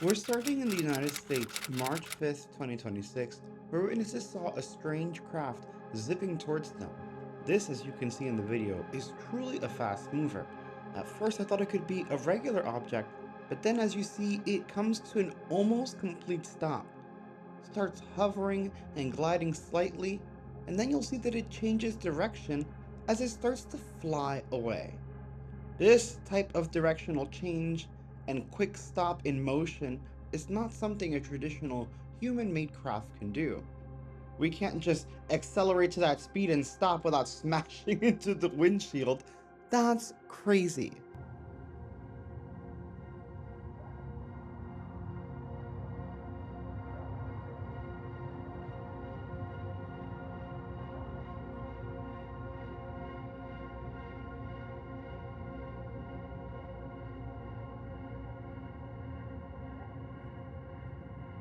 We're starting in the United States, March 5th, 2026, where witnesses saw a strange craft zipping towards them. This, as you can see in the video, is truly a fast mover. At first I thought it could be a regular object, but then as you see, it comes to an almost complete stop. Starts hovering and gliding slightly, and then you'll see that it changes direction as it starts to fly away. This type of directional change and quick stop in motion is not something a traditional human-made craft can do. We can't just accelerate to that speed and stop without smashing into the windshield. That's crazy.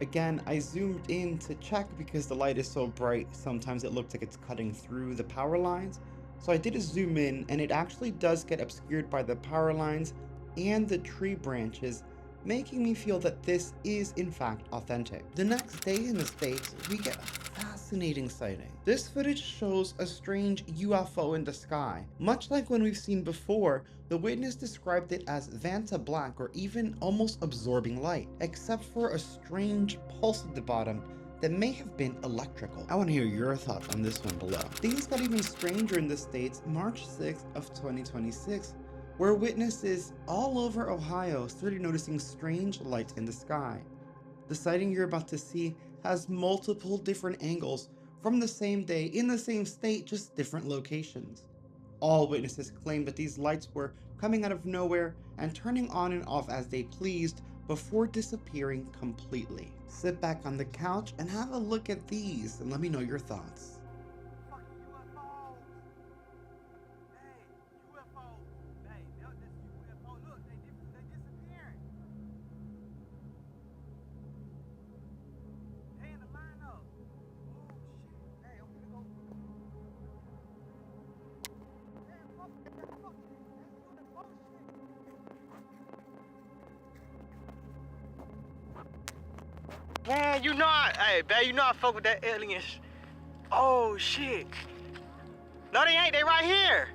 Again, I zoomed in to check because the light is so bright, sometimes it looks like it's cutting through the power lines. So I did a zoom in, and it actually does get obscured by the power lines and the tree branches, making me feel that this is in fact authentic. The next day in the States, we get a fascinating sighting. This footage shows a strange UFO in the sky. Much like when we've seen before, the witness described it as Vantablack, or even almost absorbing light, except for a strange pulse at the bottom that may have been electrical. I want to hear your thoughts on this one below. Things got even stranger in the States March 6th of 2026, where witnesses all over Ohio started noticing strange lights in the sky. The sighting you're about to see has multiple different angles from the same day in the same state, just different locations. All witnesses claimed that these lights were coming out of nowhere and turning on and off as they pleased before disappearing completely. Sit back on the couch and have a look at these and let me know your thoughts. Man, you know I fuck with that aliens. Oh shit. No, they ain't, they right here.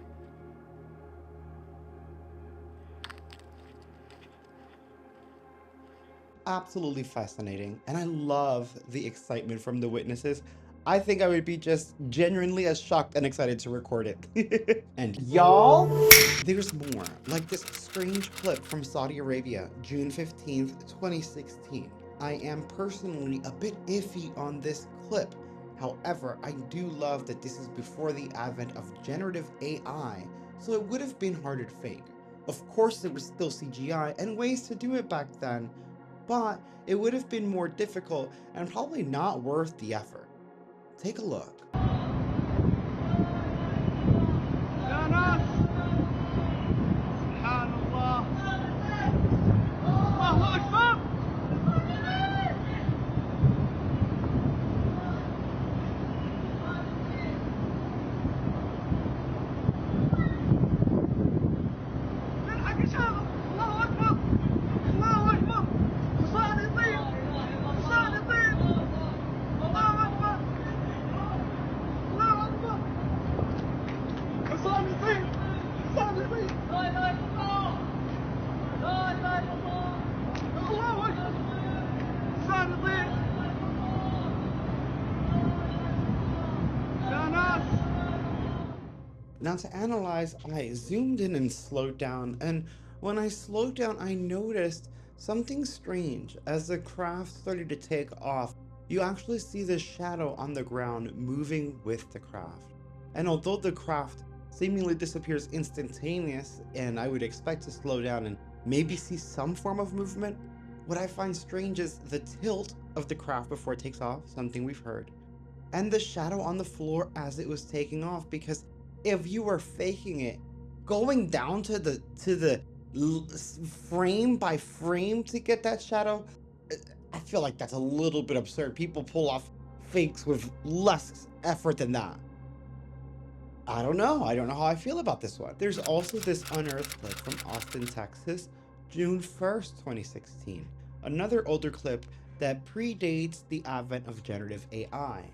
Absolutely fascinating, and I love the excitement from the witnesses. I think I would be just genuinely as shocked and excited to record it. And y'all, there's more, like this strange clip from Saudi Arabia, June 15th, 2016. I am personally a bit iffy on this clip. However, I do love that this is before the advent of generative AI, so it would have been harder to fake. Of course, there was still CGI and ways to do it back then, but it would have been more difficult and probably not worth the effort. Take a look. Now to analyze, I zoomed in and slowed down, and when I slowed down, I noticed something strange. As the craft started to take off, you actually see the shadow on the ground moving with the craft. And although the craft seemingly disappears instantaneous, and I would expect to slow down and maybe see some form of movement, what I find strange is the tilt of the craft before it takes off, something we've heard, and the shadow on the floor as it was taking off, because if you were faking it, going down to the frame by frame to get that shadow, I feel like that's a little bit absurd. People pull off fakes with less effort than that. I don't know how I feel about this one. There's also this unearthed clip from Austin, Texas, June 1st, 2016. another older clip that predates the advent of generative AI.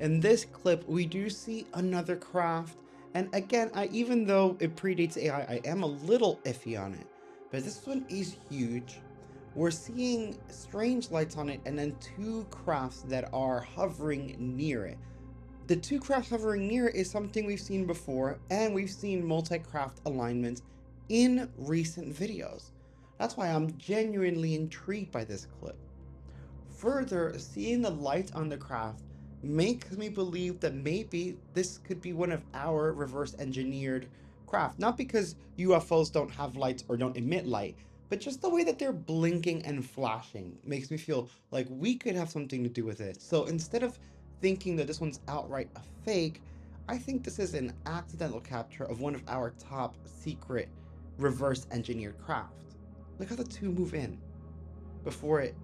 In this clip, we do see another craft, and again, even though it predates AI, I am a little iffy on it, but this one is huge. We're seeing strange lights on it and then two crafts that are hovering near it. The two crafts hovering near it is something we've seen before, and we've seen multi-craft alignments in recent videos. That's why I'm genuinely intrigued by this clip. Further, seeing the light on the craft makes me believe that maybe this could be one of our reverse engineered craft. Not because UFOs don't have lights or don't emit light, but just the way that they're blinking and flashing makes me feel like we could have something to do with it. So instead of thinking that this one's outright a fake, I think this is an accidental capture of one of our top secret reverse engineered craft. Look how the two move in before it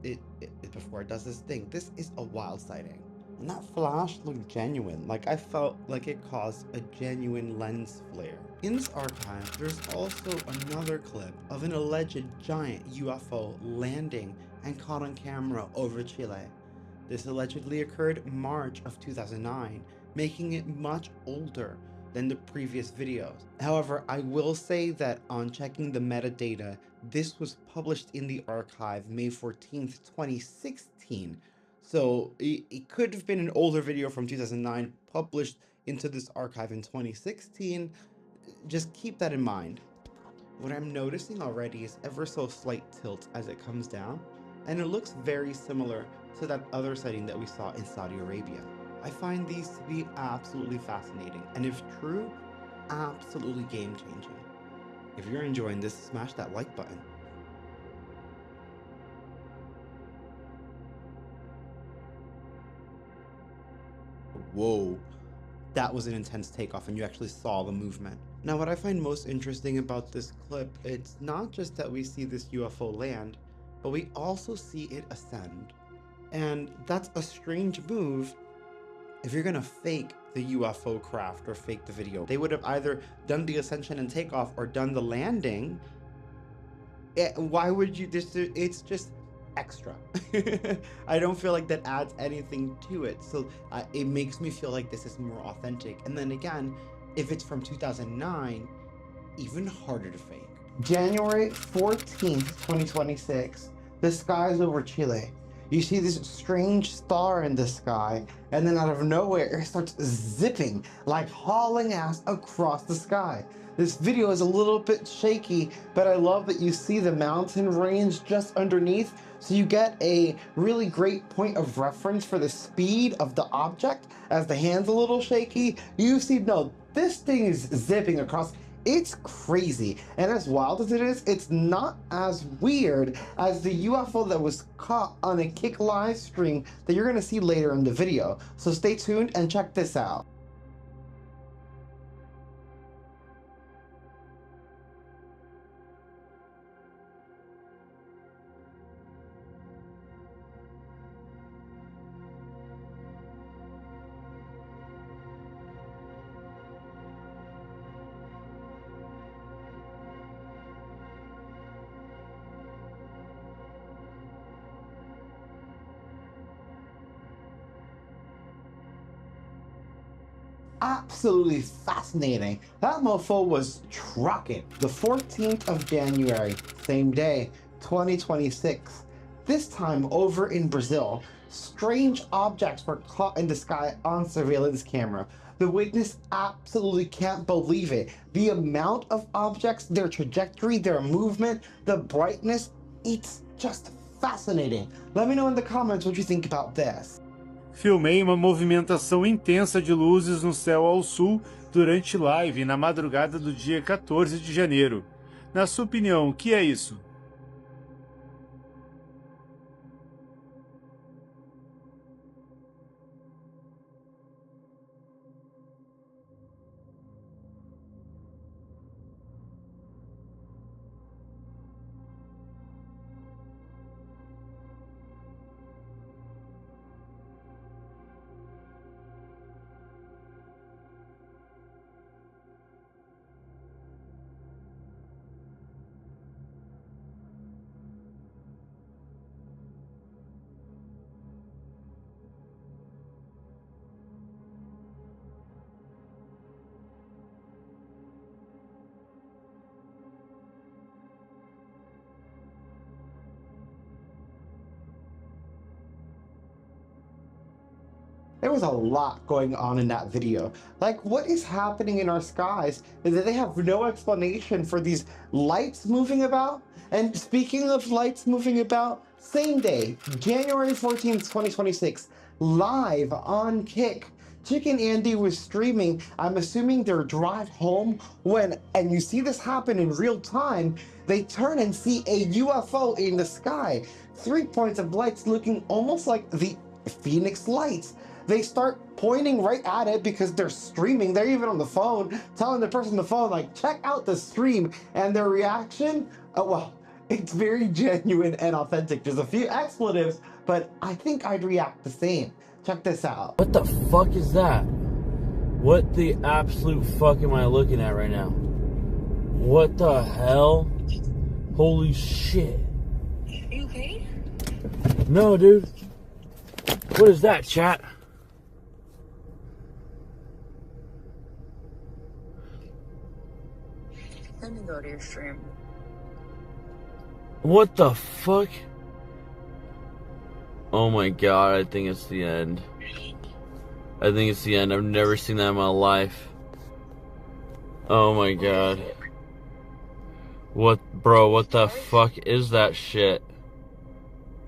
does this thing. This is a wild sighting. And that flash looked genuine, like I felt like it caused a genuine lens flare. In this archive, there's also another clip of an alleged giant UFO landing and caught on camera over Chile. This allegedly occurred March of 2009, making it much older than the previous videos. However, I will say that on checking the metadata, this was published in the archive May 14th, 2016. So it could have been an older video from 2009 published into this archive in 2016. Just keep that in mind. What I'm noticing already is ever so slight tilt as it comes down, and it looks very similar to that other sighting that we saw in Saudi Arabia. I find these to be absolutely fascinating, and if true, absolutely game-changing. If you're enjoying this, smash that like button. Whoa, that was an intense takeoff, and you actually saw the movement. Now, what I find most interesting about this clip, it's not just that we see this UFO land, but we also see it ascend. And that's a strange move if you're gonna fake the UFO craft or fake the video. They would have either done the ascension and takeoff or done the landing. Why would you, it's just extra. I don't feel like that adds anything to it. So it makes me feel like this is more authentic. And then again, if it's from 2009, even harder to fake. January 14th, 2026, the skies over Chile. You see this strange star in the sky, and then out of nowhere, it starts zipping, like hauling ass across the sky. This video is a little bit shaky, but I love that you see the mountain range just underneath, so you get a really great point of reference for the speed of the object. As the hand's a little shaky, you see, no, this thing is zipping across. It's crazy, and as wild as it is, it's not as weird as the UFO that was caught on a Kick live stream that you're gonna see later in the video. So stay tuned and check this out. Absolutely fascinating. That mofo was trucking. The 14th of January, same day, 2026. This time over in Brazil, strange objects were caught in the sky on surveillance camera. The witness absolutely can't believe it. The amount of objects, their trajectory, their movement, the brightness, it's just fascinating. Let me know in the comments what you think about this. Filmei uma movimentação intensa de luzes no céu ao sul durante live na madrugada do dia 14 de janeiro. Na sua opinião, o que é isso? There was a lot going on in that video. Like, what is happening in our skies is that they have no explanation for these lights moving about. And speaking of lights moving about, same day, January 14th, 2026, live on Kick, Chicken Andy was streaming, I'm assuming their drive home, when, and you see this happen in real time, they turn and see a UFO in the sky. 3 points of lights looking almost like the Phoenix lights. They start pointing right at it because they're streaming. They're even on the phone, telling the person on the phone, like, check out the stream. And their reaction, well, it's very genuine and authentic. There's a few expletives, but I think I'd react the same. Check this out. What the fuck is that? What the absolute fuck am I looking at right now? What the hell? Holy shit. Are you okay? No, dude. What is that, chat? Let me go to your stream. What the fuck? Oh my god, I think it's the end. I think it's the end. I've never seen that in my life. Oh my god. What, bro, what the fuck is that shit?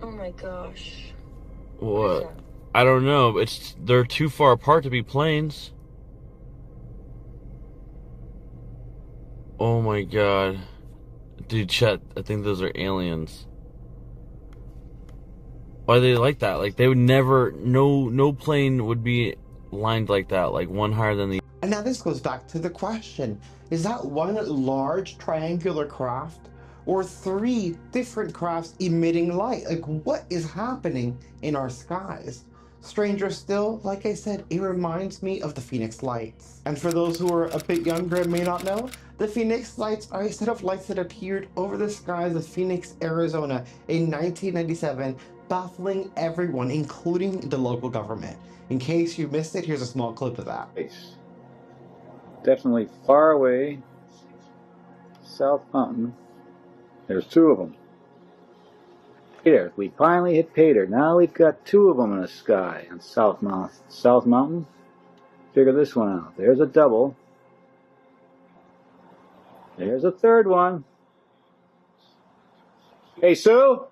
Oh my gosh. What? I don't know. They're too far apart to be planes. Oh my god. Dude, chat, I think those are aliens. Why are they like that? Like, they would never, no plane would be lined like that, like one higher than the. And now this goes back to the question, is that one large triangular craft or 3 different crafts emitting light? Like, what is happening in our skies? Stranger still, like I said, it reminds me of the Phoenix Lights. And for those who are a bit younger and may not know, the Phoenix Lights are a set of lights that appeared over the skies of Phoenix, Arizona in 1997, baffling everyone, including the local government. In case you missed it, here's a small clip of that. Definitely far away, South Mountain. There's 2 of them. Hey there, we finally hit pay dirt. Now we've got 2 of them in the sky on South Mountain. South Mountain. Figure this one out. There's a double. There's a 3rd one. Hey, Sue?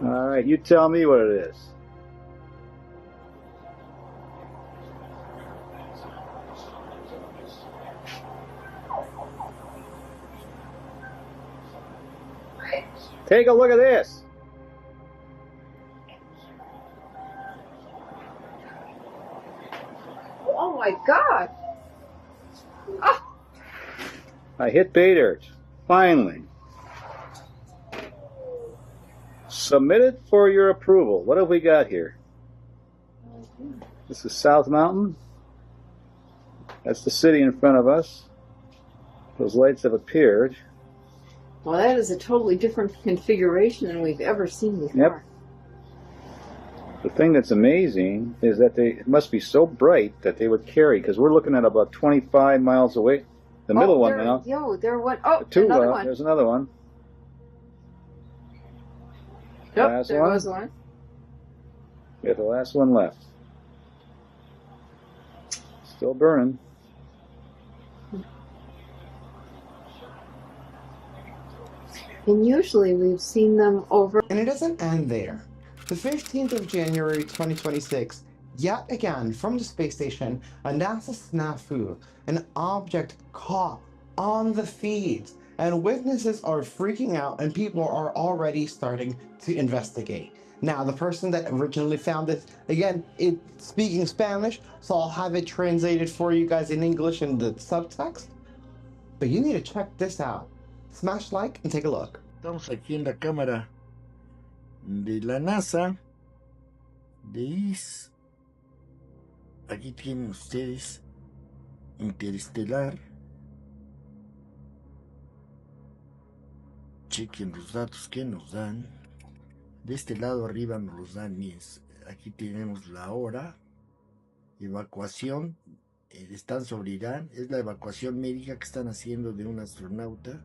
All right, you tell me what it is. Take a look at this. Oh my God. Oh. I hit pay dirt. Finally. Submitted for your approval. What have we got here? This is South Mountain. That's the city in front of us. Those lights have appeared. Well, that is a totally different configuration than we've ever seen before. Yep. The thing that's amazing is that it must be so bright that they would carry, because we're looking at about 25 miles away. The middle one now. Yo, there one. Oh, Two, another one. There's another one. Yep, there was one. We have the last one left. Still burning. And usually we've seen them over. And it doesn't end there. The 15th of January 2026, yet again from the space station, a NASA snafu, an object caught on the feeds, and witnesses are freaking out and people are already starting to investigate. Now, the person that originally found this, again, it's speaking Spanish, so I'll have it translated for you guys in English in the subtext. But you need to check this out. Smash like and take a look. Estamos aquí en la cámara de la NASA. ¿Veis? Aquí tienen ustedes Interestelar. Chequen los datos que nos dan. De este lado arriba nos los dan. Aquí tenemos la hora. Evacuación. Están sobre Irán. Es la evacuación médica que están haciendo de un astronauta.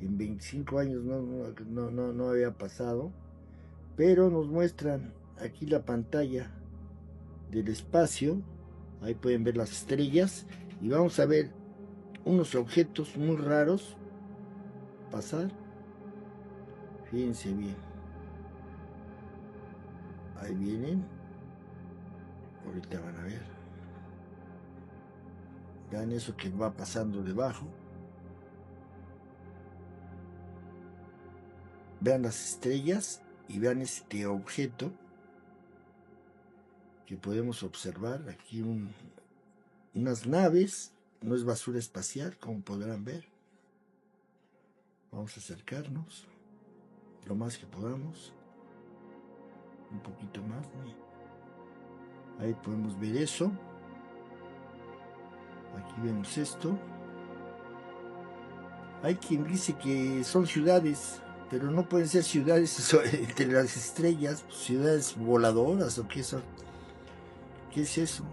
En 25 años no había pasado, pero nos muestran aquí la pantalla del espacio. Ahí pueden ver las estrellas y vamos a ver unos objetos muy raros pasar. Fíjense bien. Ahí vienen. Ahorita van a ver. Vean eso que va pasando debajo. Vean las estrellas y vean este objeto que podemos observar. Aquí unas naves. No es basura espacial, como podrán ver. Vamos a acercarnos lo más que podamos. Un poquito más. Ahí podemos ver eso. Aquí vemos esto. Hay quien dice que son ciudades, pero no pueden ser ciudades entre las estrellas, ciudades voladoras o qué son. ¿Qué es eso?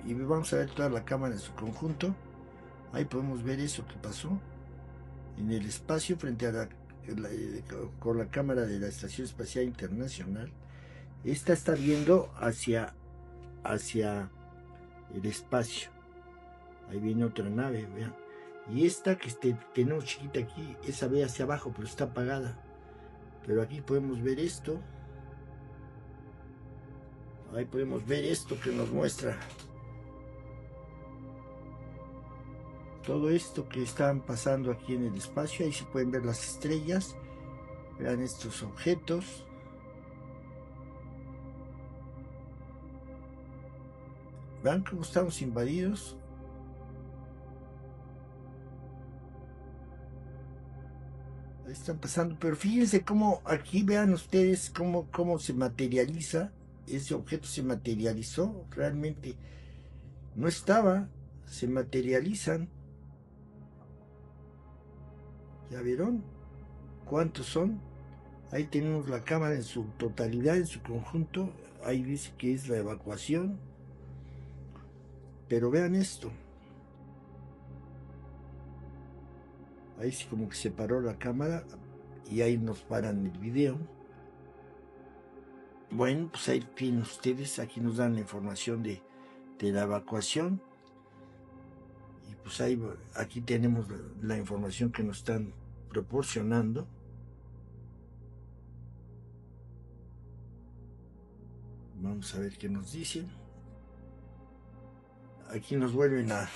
Y vamos a ver toda la cámara en su conjunto. Ahí podemos ver eso que pasó en el espacio frente a con la cámara de la Estación Espacial Internacional. Esta está viendo hacia el espacio. Ahí viene otra nave, vean. Y esta que tenemos chiquita aquí, esa ve hacia abajo, pero está apagada. Pero aquí podemos ver esto. Ahí podemos ver esto que nos muestra todo esto que están pasando aquí en el espacio. Ahí se pueden ver las estrellas. Vean estos objetos. Vean cómo estamos invadidos. Ahí están pasando, pero fíjense cómo aquí vean ustedes cómo se materializa. Ese objeto se materializó, realmente no estaba, se materializan. ¿Ya vieron cuántos son? Ahí tenemos la cámara en su totalidad, en su conjunto. Ahí dice que es la evacuación. Pero vean esto. Ahí sí como que se paró la cámara y ahí nos paran el video. Bueno, pues ahí tienen ustedes, aquí nos dan la información de la evacuación. Y pues ahí, aquí tenemos la información que nos están proporcionando. Vamos a ver qué nos dicen. Aquí nos vuelven a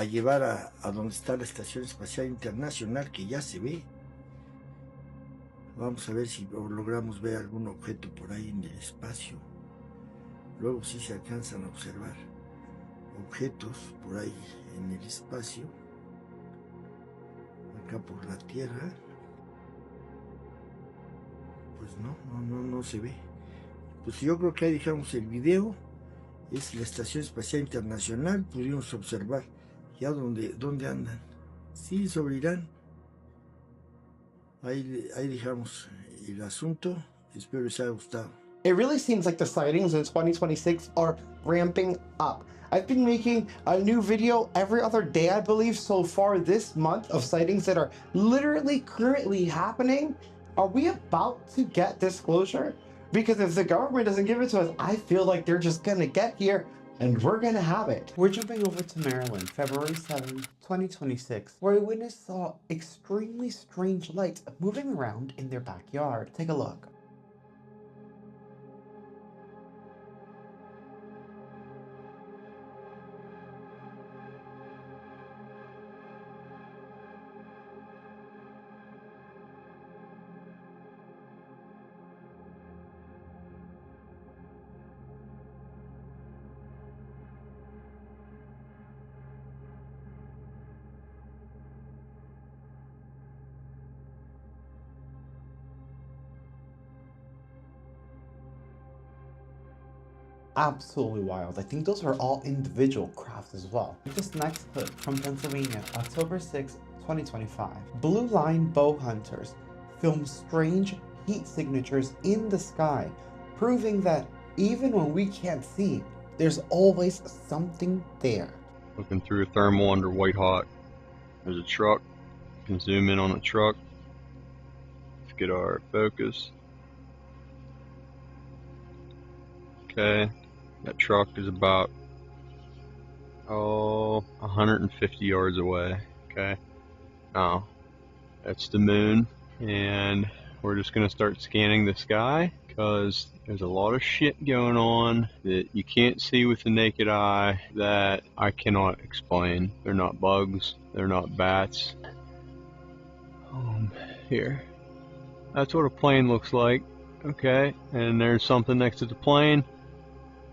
llevar a donde está la Estación Espacial Internacional, que ya se ve. Vamos a ver si logramos ver algún objeto por ahí en el espacio. Luego sí se alcanzan a observar objetos por ahí en el espacio. Acá por la Tierra. Pues no se ve. Pues yo creo que ahí dejamos el video. Es la Estación Espacial Internacional. Pudimos observar ya dónde andan. Sí, sobre Irán. Ahí dejamos el asunto. Espero les haya gustado. It really seems like the sightings in 2026 are ramping up. I've been making a new video every other day, I believe, so far this month of sightings that are literally currently happening. Are we about to get disclosure? Because if the government doesn't give it to us, I feel like they're just gonna get here and we're gonna have it. We're jumping over to Maryland, February 7, 2026, where a witness saw extremely strange lights moving around in their backyard. Take a look. Absolutely wild. I think those are all individual crafts as well. This next clip from Pennsylvania, October 6, 2025. Blue line bow hunters film strange heat signatures in the sky, proving that even when we can't see, there's always something there. Looking through a thermal under white hot. There's a truck And zoom in on the truck. Let's get our focus. Okay, that truck is about 150 yards away. Okay, now that's the moon, and we're just gonna start scanning the sky because there's a lot of shit going on that you can't see with the naked eye that I cannot explain. They're not bugs, they're not bats. Here, that's what a plane looks like. Okay, and there's something next to the plane.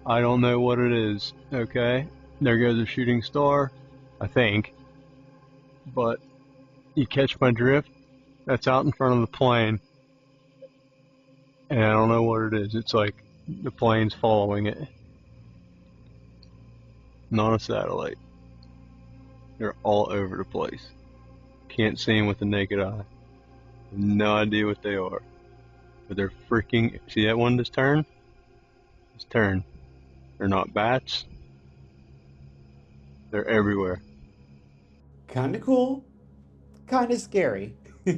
I don't know what it is. Okay, there goes a shooting star, I think. But you catch my drift? That's out in front of the plane. And I don't know what it is. It's like the plane's following it. Not a satellite. They're all over the place. Can't see them with the naked eye. No idea what they are. But they're freaking... See that one just turned? Just turned. They're not bats. They're everywhere. Kinda cool, kinda scary.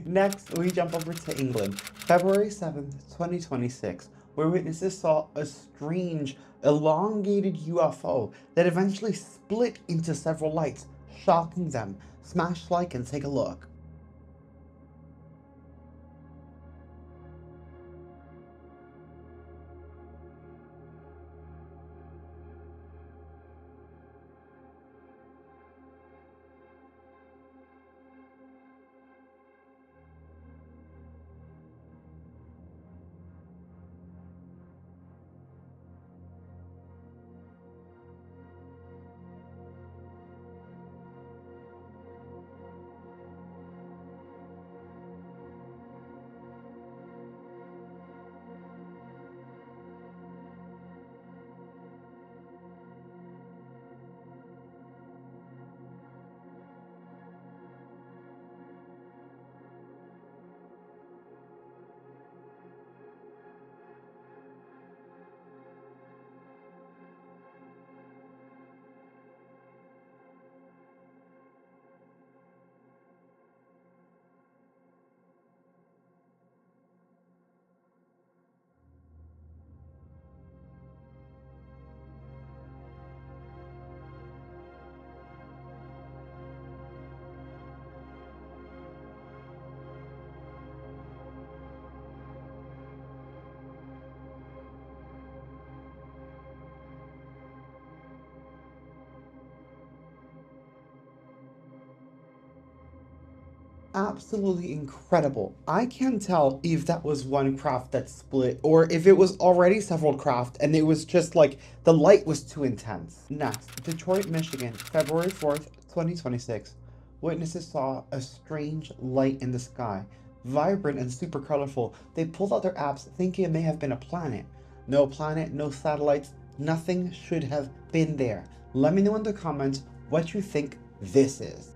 Next, we jump over to England, February 7th, 2026, where witnesses saw a strange, elongated UFO that eventually split into several lights, shocking them. Smash like and take a look. Absolutely incredible. I can't tell if that was one craft that split or if it was already several craft and it was just like the light was too intense. Next, Detroit, Michigan, February 4th, 2026. Witnesses saw a strange light in the sky, vibrant and super colorful. They pulled out their apps thinking it may have been a planet. No planet, no satellites, nothing should have been there. Let me know in the comments what you think this is.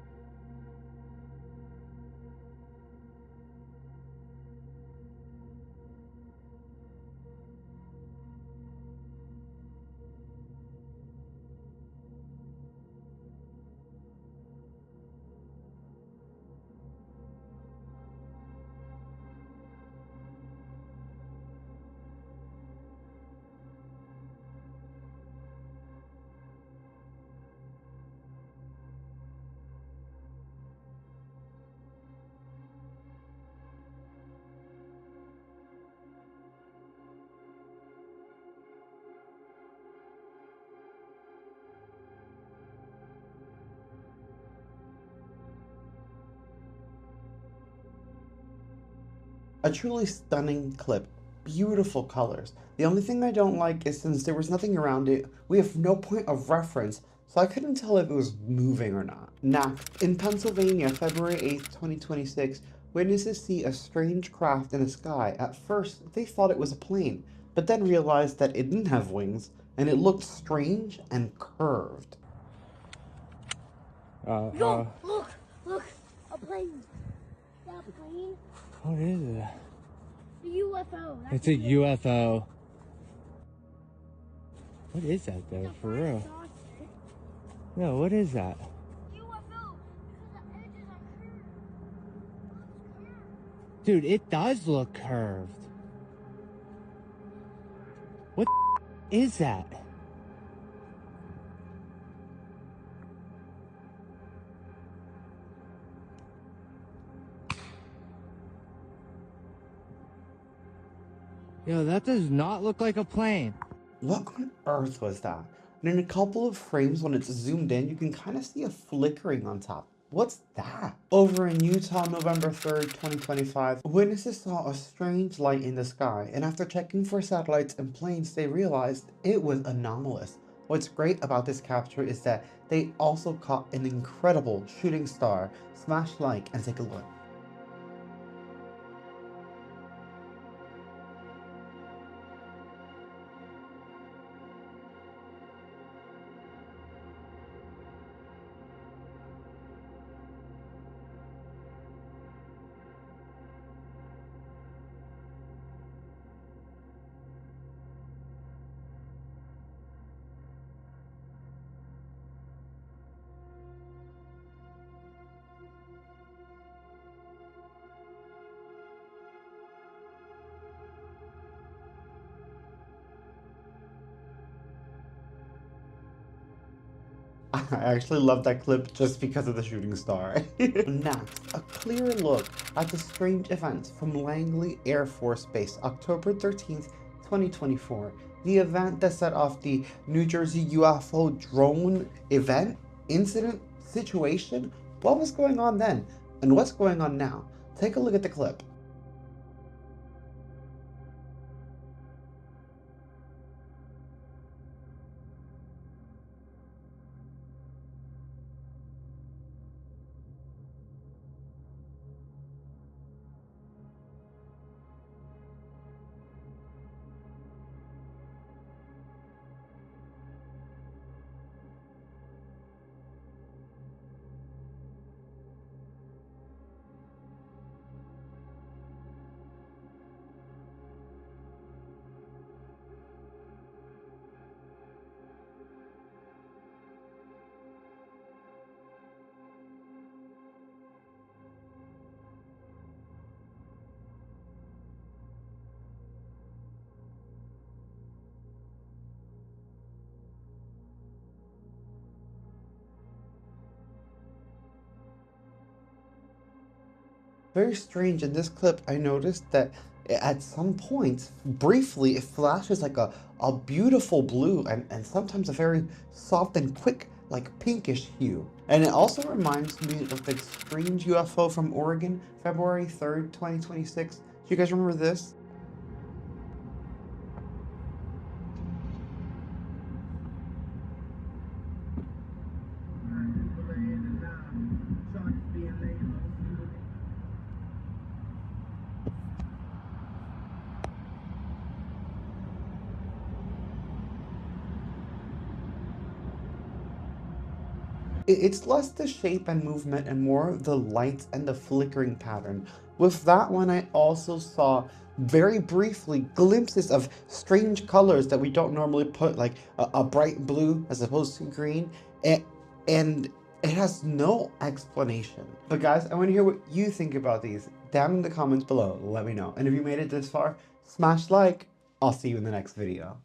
A truly stunning clip. Beautiful colors. The only thing I don't like is since there was nothing around it, we have no point of reference, so I couldn't tell if it was moving or not. Next, in Pennsylvania, February 8th, 2026, witnesses see a strange craft in the sky. At first, they thought it was a plane, but then realized that it didn't have wings, and it looked strange and curved. Yo, look, a plane. That plane? What is it? The UFO. It's a UFO. What is that though, for real? No, what is that? UFO, because the edges are curved. Dude, it does look curved. What is that? Yo, that does not look like a plane. What on earth was that? And in a couple of frames when it's zoomed in, you can kind of see a flickering on top. What's that? Over in Utah, November 3rd, 2025, witnesses saw a strange light in the sky, and after checking for satellites and planes, they realized it was anomalous. What's great about this capture is that they also caught an incredible shooting star. Smash like and take a look. I actually love that clip just because of the shooting star. Next, a clearer look at the strange events from Langley Air Force Base, October 13th, 2024. The event that set off the New Jersey UFO drone event, incident, situation. What was going on then? And what's going on now? Take a look at the clip. Very strange. In this clip, I noticed that at some points, briefly, it flashes like a beautiful blue and sometimes a very soft and quick, like pinkish hue. And it also reminds me of the strange UFO from Oregon, February 3rd, 2026. Do you guys remember this? It's less the shape and movement and more the lights and the flickering pattern. With that one, I also saw very briefly glimpses of strange colors that we don't normally put, like a bright blue as opposed to green, and it has no explanation. But guys, I want to hear what you think about these. Down in the comments below, let me know. And if you made it this far, smash like. I'll see you in the next video.